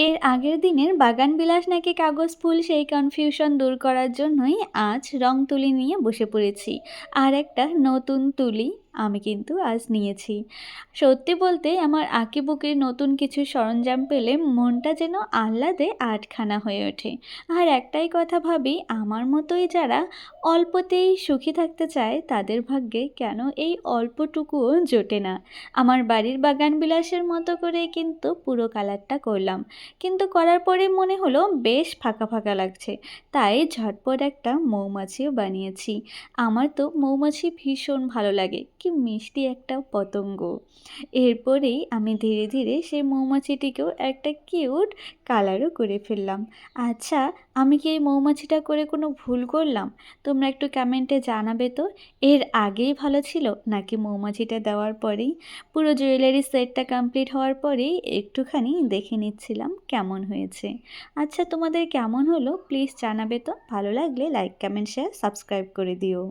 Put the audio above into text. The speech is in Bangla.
এর আগের দিনের বাগান বিলাস নাকি কাগজ ফুল সেই কনফিউশন দূর করার জন্যই আজ রং তুলি নিয়ে বসে পড়েছি। আর একটা নতুন তুলি আমি কিন্তু আজ নিয়েছি। সত্যি বলতে আমার আঁকিবুকির নতুন কিছু সরঞ্জাম পেলে মনটা যেন আহ্লাদে আটখানা হয়ে ওঠে। আর একটাই কথা ভাবি, আমার মতোই যারা অল্পতেই সুখী থাকতে চায় তাদের ভাগ্যে কেন এই অল্পটুকুও জোটে না। আমার বাড়ির বাগান বিলাসের মতো করে কিন্তু পুরো কালারটা করলাম, কিন্তু করার পরে মনে হলো বেশ ফাঁকা ফাঁকা লাগছে। তাই ঝটপট একটা মৌমাছিও বানিয়েছি। আমার তো মৌমাছি ভীষণ ভালো লাগে, কি মিষ্টি একটা পতঙ্গ। এরপরেই আমি ধীরে ধীরে সেই মৌমাছিটিকেও একটা কিউট কালারও করে ফেললাম। আচ্ছা, আমি কি এই মৌমাছিটা করে কোনো ভুল করলাম? তোমরা একটু কমেন্টে জানাবে তো। এর আগেই ভালো ছিল নাকি মৌমাছিটা দেওয়ার পরেই? পুরো জুয়েলারি সেটটা কমপ্লিট হওয়ার পরেই একটুখানি দেখে নিচ্ছিলাম কেমন হয়েছে। আচ্ছা, তোমাদের কেমন হলো প্লিজ জানাবে তো। ভালো লাগলে লাইক, কমেন্ট, শেয়ার, সাবস্ক্রাইব করে দিও।